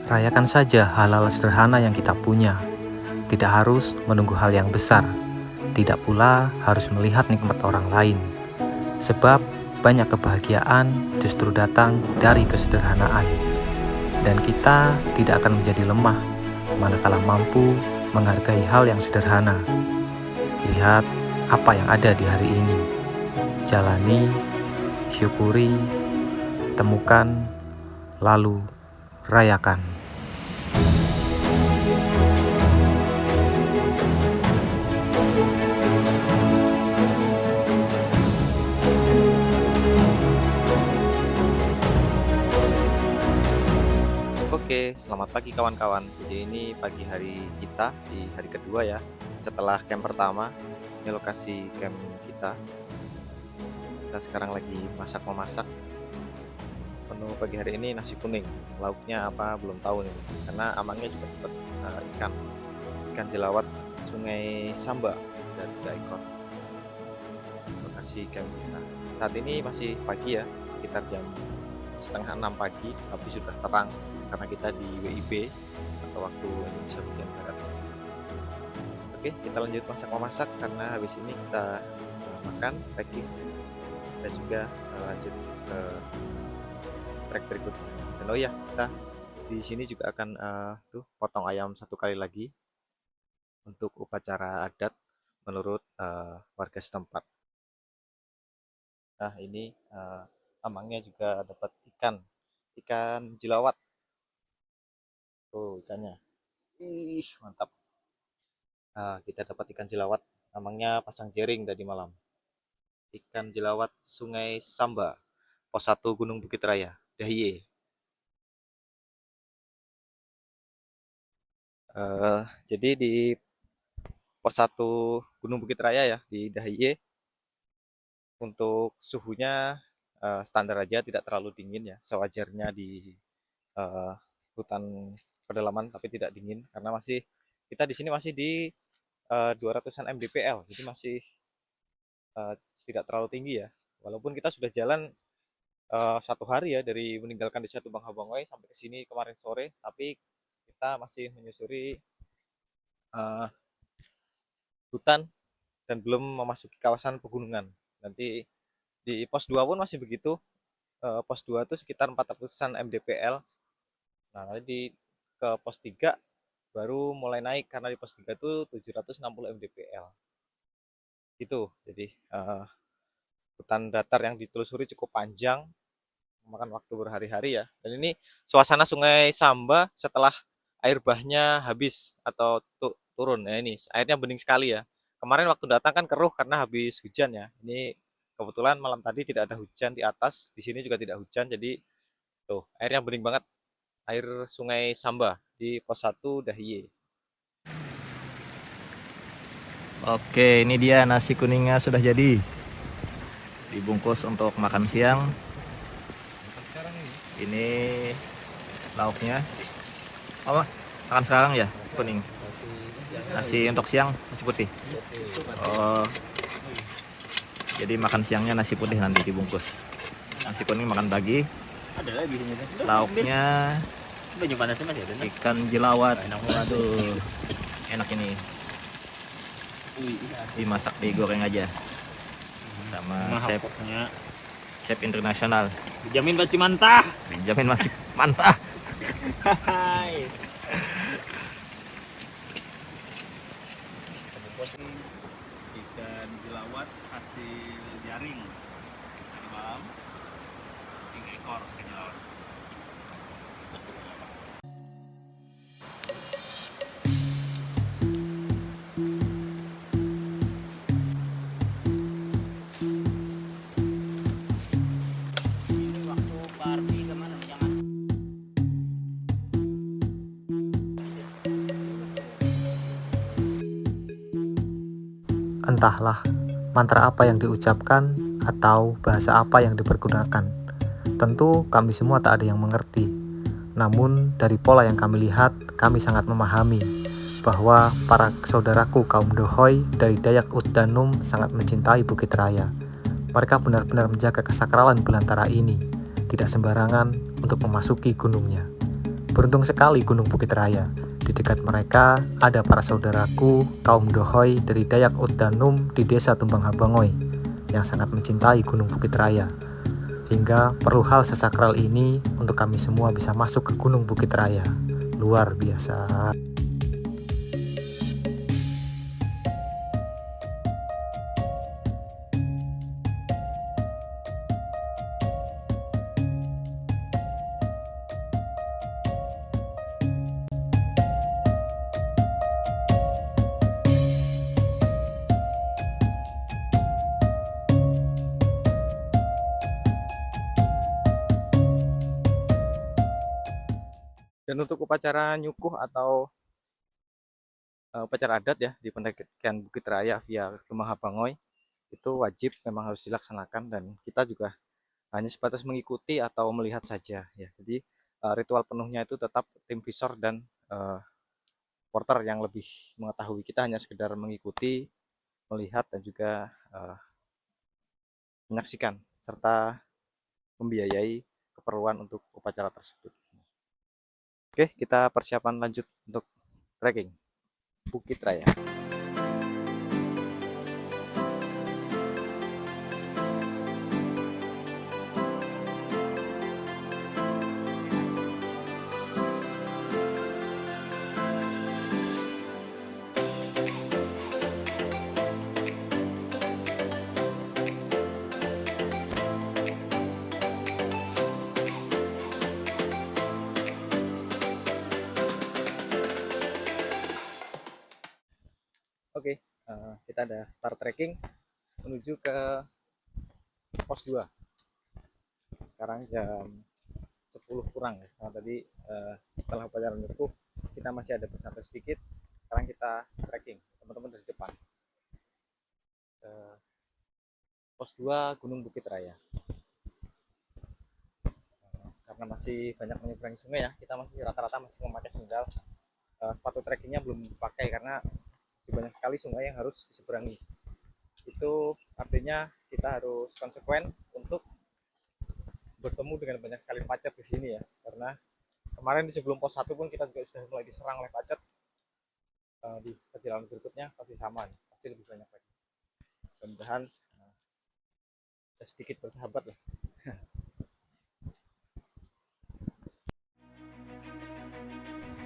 Rayakan saja hal-hal sederhana yang kita punya. Tidak harus menunggu hal yang besar. Tidak pula harus melihat nikmat orang lain. Sebab banyak kebahagiaan justru datang dari kesederhanaan. Dan kita tidak akan menjadi lemah manakala mampu menghargai hal yang sederhana. Lihat apa yang ada di hari ini. Jalani, syukuri, temukan, lalu rayakan. Oke, selamat pagi kawan-kawan. Jadi ini pagi hari kita di hari kedua ya. Setelah camp pertama, ini lokasi camp kita. Kita sekarang lagi masak-memasak. Menu pagi hari ini nasi kuning. Lauknya apa belum tahu nih. Karena amangnya juga dapat ikan jelawat Sungai Samba dan 3 ekor. Lokasi camp kita. Saat ini masih pagi ya, sekitar jam setengah 6 pagi, tapi sudah terang karena kita di WIB atau waktu Indonesia bagian barat. Oke, kita lanjut masak-memasak karena habis ini kita makan, packing, dan juga lanjut ke track berikutnya. Dan oh ya, kita di sini juga akan potong ayam 1 kali lagi untuk upacara adat menurut warga setempat. Nah ini amangnya juga dapat ikan jelawat. Tuh ikannya, ih mantap. Kita dapat ikan jelawat, namanya pasang jering tadi malam. Ikan jelawat Sungai Samba, Pos 1 Gunung Bukit Raya, Dahye. Jadi di Pos 1 Gunung Bukit Raya ya, di Dahye, untuk suhunya standar aja, tidak terlalu dingin ya, sewajarnya di hutan pedalaman, tapi tidak dingin karena kita di sini masih di 200-an mdpl, jadi masih tidak terlalu tinggi ya. Walaupun kita sudah jalan 1 hari ya dari meninggalkan desa Tumbang Habangwai sampai ke sini kemarin sore, tapi kita masih menyusuri hutan dan belum memasuki kawasan pegunungan. Nanti di pos 2 pun masih begitu. Pos 2 itu sekitar 400-an mdpl. Nah, nanti ke pos 3 baru mulai naik karena di pos 3 itu 760 mdpl. Gitu. Jadi hutan datar yang ditelusuri cukup panjang, memakan waktu berhari-hari ya. Dan ini suasana Sungai Samba setelah air bahnya habis atau turun ya, ini airnya bening sekali ya. Kemarin waktu datang kan keruh karena habis hujan ya. Ini kebetulan malam tadi tidak ada hujan di atas, di sini juga tidak hujan, jadi tuh airnya bening banget. Air Sungai Samba di Pos 1 Dahye. Oke, ini dia nasi kuningnya sudah jadi. Dibungkus untuk makan siang. Ini lauknya. Apa? Makan sekarang ya, kuning. Nasi untuk siang, nasi putih. Oh. Jadi makan siangnya nasi putih nanti dibungkus. Nasi kuning makan pagi. Lauknya ikan jelawat. Aduh, enak ini. Dimasak digoreng aja sama chef internasional. Dijamin pasti mantap. Dijamin masih mantap. Ikan jelawat hasil jaring tadi malam, 3 ekor ikan jelawat. Entahlah mantra apa yang diucapkan atau bahasa apa yang dipergunakan. Tentu kami semua tak ada yang mengerti. Namun dari pola yang kami lihat, kami sangat memahami bahwa para saudaraku kaum Dohoi dari Dayak Utdanum sangat mencintai Bukit Raya. Mereka benar-benar menjaga kesakralan belantara ini, tidak sembarangan untuk memasuki gunungnya. Beruntung sekali Gunung Bukit Raya. Di dekat mereka ada para saudaraku kaum Dohoi dari Dayak Utdanum di desa Tumbang Habangoy yang sangat mencintai Gunung Bukit Raya. Hingga perlu hal sesakral ini untuk kami semua bisa masuk ke Gunung Bukit Raya. Luar biasa. Dan untuk upacara nyukuh atau upacara adat ya di pendakian Bukit Raya via Tumbang Habangoy itu wajib memang harus dilaksanakan, dan kita juga hanya sebatas mengikuti atau melihat saja ya. Jadi ritual penuhnya itu tetap tim visor dan porter yang lebih mengetahui. Kita hanya sekedar mengikuti, melihat, dan juga menyaksikan serta membiayai keperluan untuk upacara tersebut. Oke, kita persiapan lanjut untuk trekking Bukit Raya. Oke, kita ada start trekking menuju ke pos 2. Sekarang jam 10 kurang ya. Nah, tadi setelah upacara nyukuh kita masih ada bersantai sedikit. Sekarang kita trekking, teman-teman dari depan. Pos 2 Gunung Bukit Raya. Karena masih banyak menyeberangi sungai ya, kita masih rata-rata masih memakai sendal. Sepatu trekkingnya belum dipakai karena banyak sekali sungai yang harus diseberangi. Itu artinya kita harus konsekuen untuk bertemu dengan banyak sekali pacet di sini ya, karena kemarin di sebelum pos 1 pun kita juga sudah mulai diserang oleh pacet. Di perjalanan berikutnya pasti sama nih, pasti lebih banyak lagi. Mudah-mudahan sedikit bersahabat lah.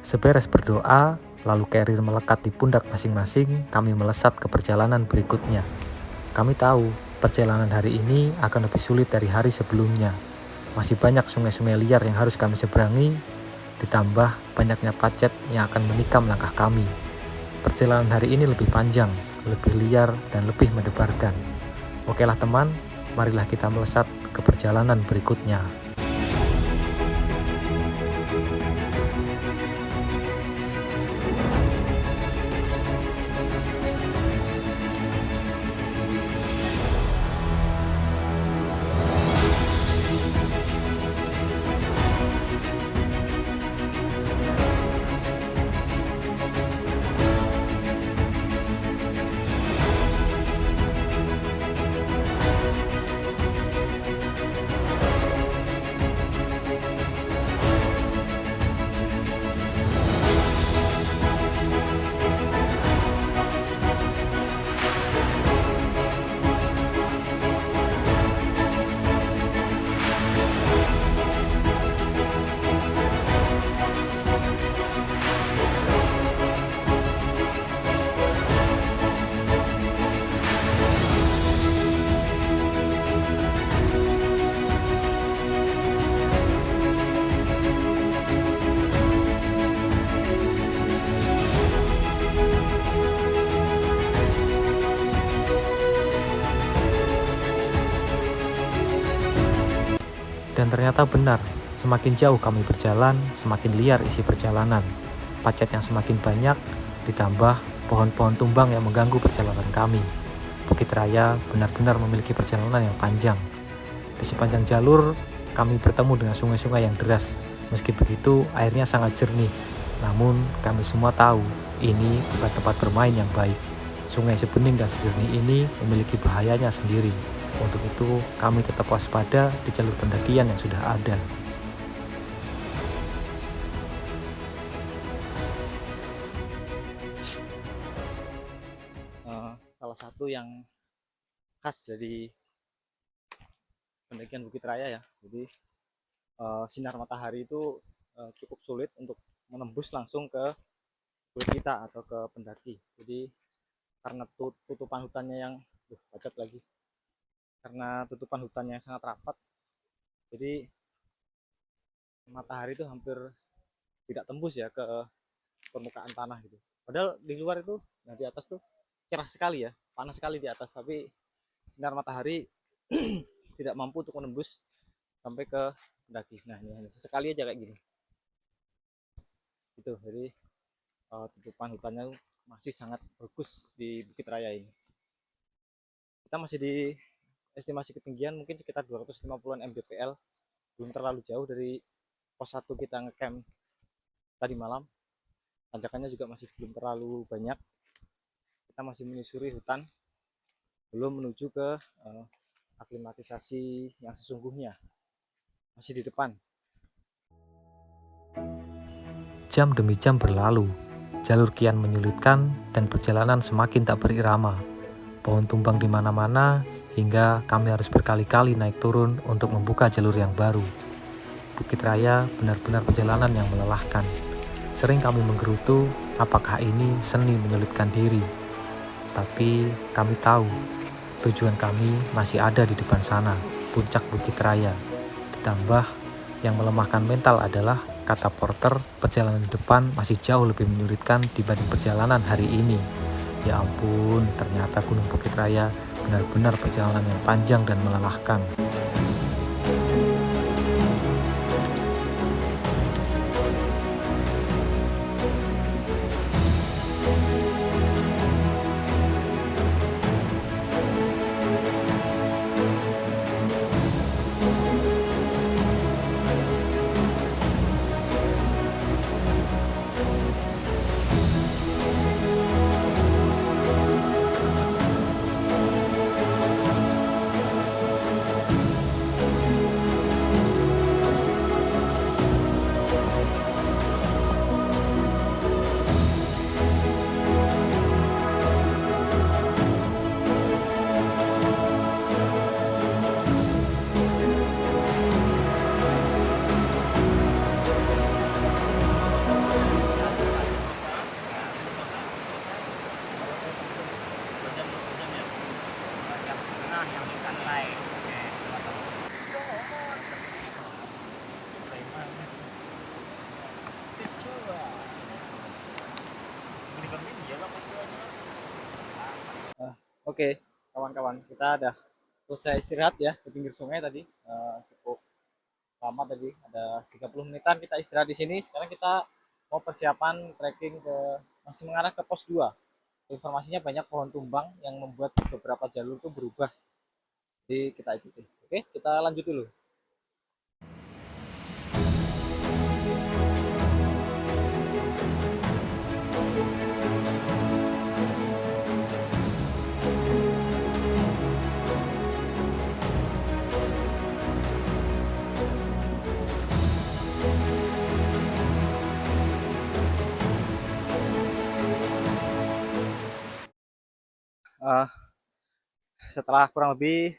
Seberes berdoa, lalu carrier melekat di pundak masing-masing, kami melesat ke perjalanan berikutnya. Kami tahu perjalanan hari ini akan lebih sulit dari hari sebelumnya. Masih banyak sungai-sungai liar yang harus kami seberangi, ditambah banyaknya pacet yang akan menikam langkah kami. Perjalanan hari ini lebih panjang, lebih liar, dan lebih mendebarkan. Okelah teman, marilah kita melesat ke perjalanan berikutnya. Dan ternyata benar, semakin jauh kami berjalan, semakin liar isi perjalanan. Pacet yang semakin banyak, ditambah pohon-pohon tumbang yang mengganggu perjalanan kami. Bukit Raya benar-benar memiliki perjalanan yang panjang. Di sepanjang jalur, kami bertemu dengan sungai-sungai yang deras. Meski begitu, airnya sangat jernih. Namun, kami semua tahu, ini bukan tempat bermain yang baik. Sungai sebening dan sejernih ini memiliki bahayanya sendiri. Untuk itu, kami tetap waspada di jalur pendakian yang sudah ada. satu yang khas dari pendakian Bukit Raya ya. Jadi sinar matahari itu cukup sulit untuk menembus langsung ke kulit kita atau ke pendaki. Jadi karena tutupan hutannya yang bacot lagi. Karena tutupan hutannya yang sangat rapat, jadi matahari itu hampir tidak tembus ya ke permukaan tanah gitu. Padahal di luar itu, nah di atas tuh cerah sekali ya, panas sekali di atas, tapi sinar matahari tidak mampu untuk menembus sampai ke pendaki. Nah ini hanya sesekali aja kayak gini. Gitu. Jadi tutupan hutannya masih sangat bagus di Bukit Raya ini. Kita masih di estimasi ketinggian mungkin sekitar 250-an mdpl, belum terlalu jauh dari pos 1 kita ngecamp tadi malam. Tanjakannya juga masih belum terlalu banyak, kita masih menyusuri hutan, belum menuju ke aklimatisasi yang sesungguhnya, masih di depan. Jam demi jam berlalu, jalur kian menyulitkan dan perjalanan semakin tak berirama. Pohon tumbang di mana-mana hingga kami harus berkali-kali naik turun untuk membuka jalur yang baru. Bukit Raya benar-benar perjalanan yang melelahkan. Sering kami menggerutu apakah ini seni menyulitkan diri. Tapi kami tahu tujuan kami masih ada di depan sana, puncak Bukit Raya. Ditambah yang melemahkan mental adalah kata porter, perjalanan di depan masih jauh lebih menyulitkan dibanding perjalanan hari ini. Ya ampun, ternyata Gunung Bukit Raya benar-benar perjalanan yang panjang dan melelahkan. Oke, kawan-kawan, kita ada selesai istirahat ya di pinggir sungai tadi. Cukup lama tadi, ada 30 menitan kita istirahat di sini. Sekarang kita mau persiapan trekking masih mengarah ke pos 2. Informasinya banyak pohon tumbang yang membuat beberapa jalur itu berubah. Jadi kita ikuti. Oke, kita lanjut dulu. Setelah kurang lebih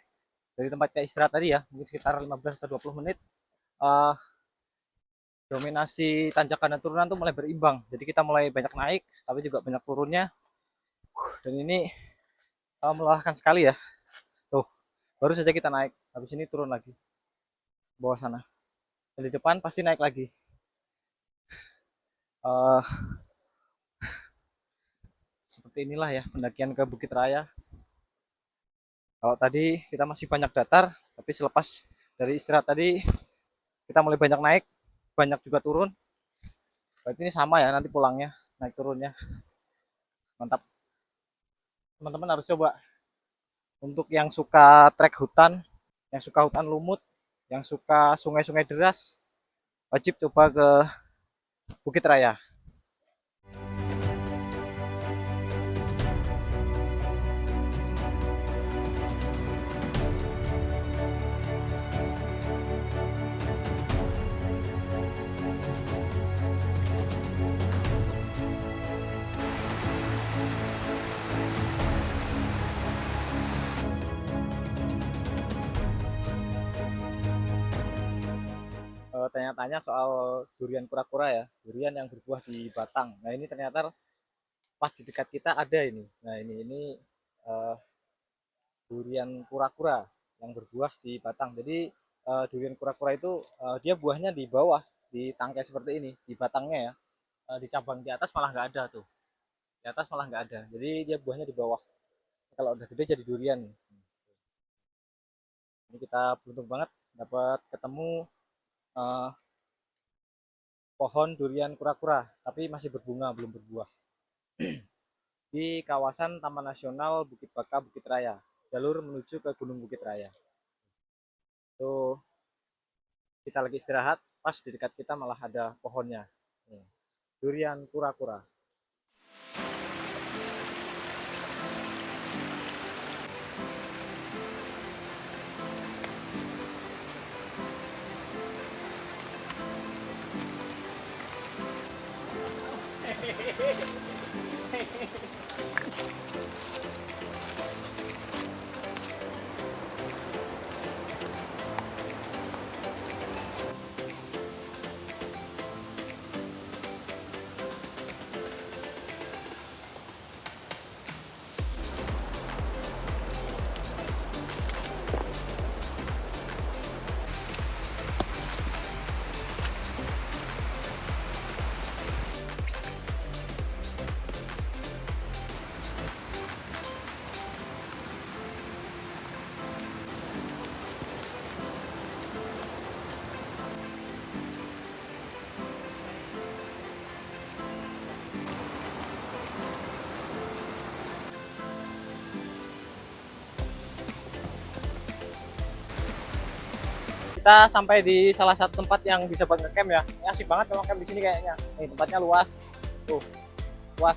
dari tempat kita istirahat tadi ya, mungkin sekitar 15 atau 20 menit, dominasi tanjakan dan turunan tuh mulai berimbang. Jadi kita mulai banyak naik, tapi juga banyak turunnya. Dan ini melelahkan sekali ya. Tuh, baru saja kita naik, habis ini turun lagi bawah sana. Dan di depan pasti naik lagi. Seperti inilah ya pendakian ke Bukit Raya. Kalau tadi kita masih banyak datar, tapi selepas dari istirahat tadi kita mulai banyak naik, banyak juga turun. Berarti ini sama ya nanti pulangnya, naik turunnya. Mantap. Teman-teman harus coba. Untuk yang suka trek hutan, yang suka hutan lumut, yang suka sungai-sungai deras, wajib coba ke Bukit Raya. tanya-tanya soal durian kura-kura ya, durian yang berbuah di batang. Nah ini ternyata pas di dekat kita ada ini. Nah ini eh, durian kura-kura yang berbuah di batang. Jadi durian kura-kura itu dia buahnya di bawah, di tangkai seperti ini, di batangnya ya. Di cabang di atas malah nggak ada tuh. Di atas malah nggak ada. Jadi dia buahnya di bawah. Kalau udah gede jadi durian. Ini kita beruntung banget dapat ketemu eh, pohon durian kura-kura, tapi masih berbunga belum berbuah. Di kawasan Taman Nasional Bukit Baka Bukit Raya, jalur menuju ke Gunung Bukit Raya. Tuh kita lagi istirahat, pas di dekat kita malah ada pohonnya. Nih, durian kura-kura. Kita sampai di salah satu tempat yang bisa buat ngecamp ya. Ini asik banget kalau camp di sini kayaknya. Nih tempatnya luas, tuh luas.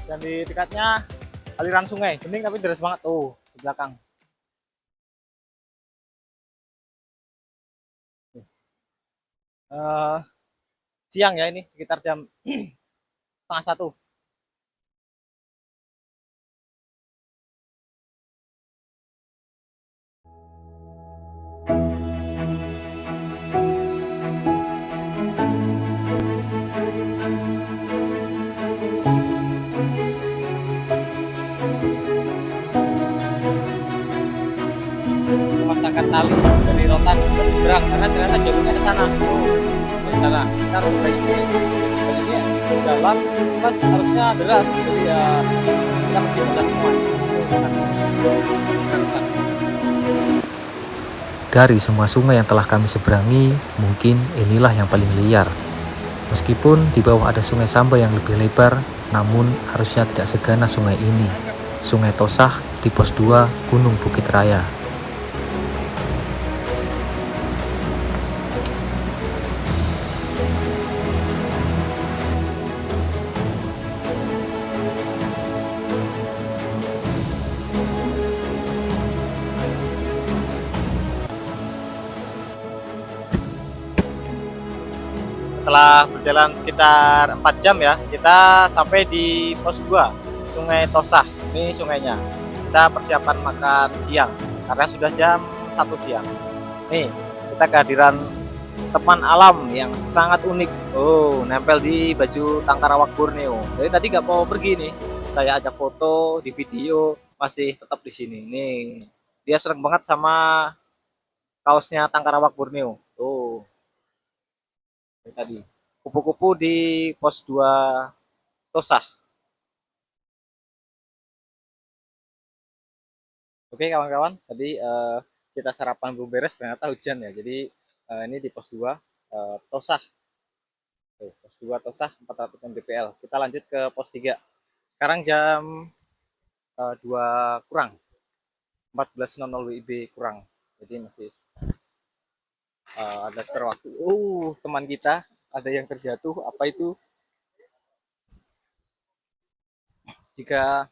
Dan di dekatnya aliran sungai, bening tapi deras banget tuh di belakang. Uh, Siang ya ini sekitar jam setengah satu. Memasangkan tali dari rotan ke berang karena ternyata jalurnya ke sana. Di sana kita harus baik ini dalam pas harusnya deras jadi ya kita mesti udah semua. Dari semua sungai yang telah kami seberangi, mungkin inilah yang paling liar. Meskipun di bawah ada sungai Samba yang lebih lebar, namun harusnya tidak seganas sungai ini. Sungai Tosah di pos 2 Gunung Bukit Raya. Setelah berjalan sekitar 4 jam ya, kita sampai di pos 2 Sungai Tosah. Ini sungainya. Kita persiapan makan siang karena sudah jam 1 siang. Nih, kita kehadiran teman alam yang sangat unik. Oh, nempel di baju Tangkarawak Borneo. Jadi tadi nggak mau pergi nih. Saya ajak foto di video, masih tetap di sini. Nih, dia sering banget sama kaosnya Tangkarawak Borneo. Tuh, ini tadi. Kupu-kupu di pos 2 Tosah. Oke kawan-kawan, tadi kita sarapan belum beres ternyata hujan ya. Jadi ini di pos 2 Tosah. Tuh, pos 2 Tosah 400 mdpl. Kita lanjut ke pos 3. Sekarang jam 2 kurang. 14.00 WIB kurang. Jadi masih ada spare waktu. Teman kita ada yang terjatuh. Apa itu? Jika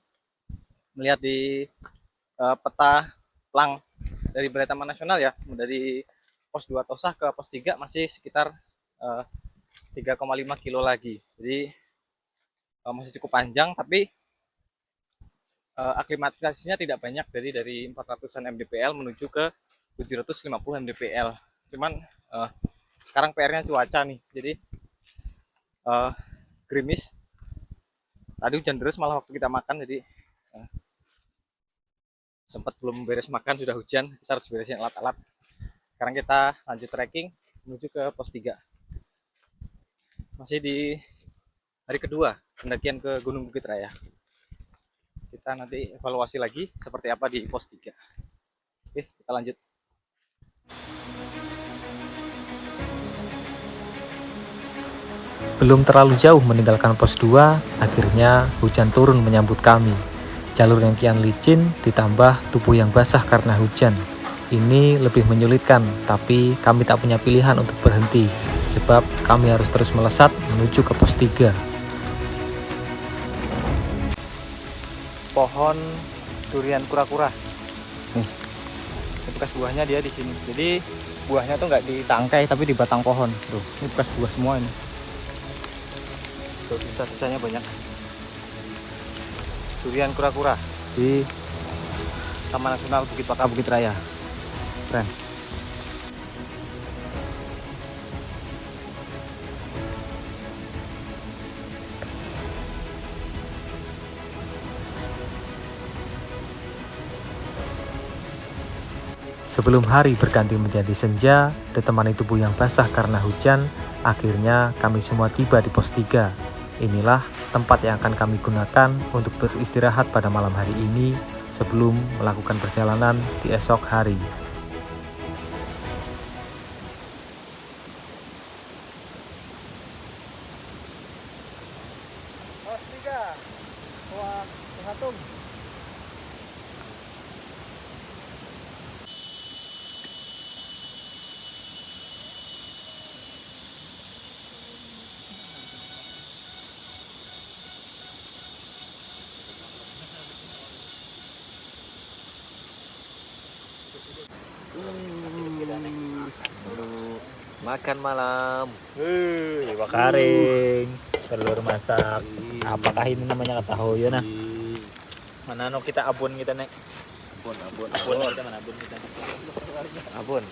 melihat di peta plang dari Balai Taman Nasional ya, dari pos 2 Tosah ke pos 3 masih sekitar 3,5 kilo lagi. Jadi masih cukup panjang, tapi aklimatisasinya tidak banyak dari 400-an mdpl menuju ke 750 mdpl. Cuman sekarang PR-nya cuaca nih. Jadi gerimis. Tadi hujan deras malah waktu kita makan, jadi sempat belum beres makan sudah hujan. Kita harus beresin alat-alat. Sekarang kita lanjut trekking menuju ke pos 3. Masih di hari kedua pendakian ke Gunung Bukit Raya. Kita nanti evaluasi lagi seperti apa di pos 3. Oke, kita lanjut. Belum terlalu jauh meninggalkan pos 2, akhirnya hujan turun menyambut kami. Jalur yang kian licin ditambah tubuh yang basah karena hujan. Ini lebih menyulitkan, tapi kami tak punya pilihan untuk berhenti, sebab kami harus terus melesat menuju ke pos 3. Pohon durian kura-kura. Nih, ini bekas buahnya dia di sini. Jadi buahnya tuh nggak di tangkai tapi di batang pohon. Tuh, ini bekas buah semua ini. Tuh, sisa-sisanya banyak. Durian kura-kura di Taman Nasional Bukit Baka Bukit Raya. Keren. Sebelum hari berganti menjadi senja, ditemani tubuh yang basah karena hujan, akhirnya kami semua tiba di pos 3. Inilah tempat yang akan kami gunakan untuk beristirahat pada malam hari ini sebelum melakukan perjalanan di esok hari. Pos 3. Wah, Hatung. Makan malam. Iwa karing, telur masak. Apakah ini namanya katahoyo nah? Mana no kita abon kita nek? Abon kita mana abon kita? Abon.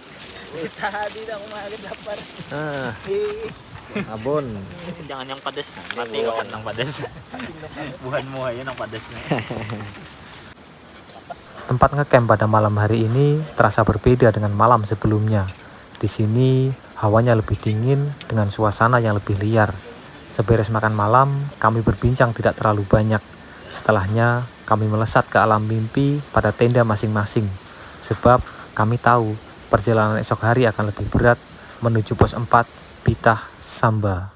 Tadi dah kumain lapar. Abon. Jangan yang pedes, mati kawan yang pedes. Bukan mo ayo yang pedes nih. Tempat ngecamp pada malam hari ini terasa berbeda dengan malam sebelumnya. Di sini hawanya lebih dingin dengan suasana yang lebih liar. Seberes makan malam, kami berbincang tidak terlalu banyak. Setelahnya, kami melesat ke alam mimpi pada tenda masing-masing. Sebab kami tahu perjalanan esok hari akan lebih berat menuju pos 4 Pitah Samba.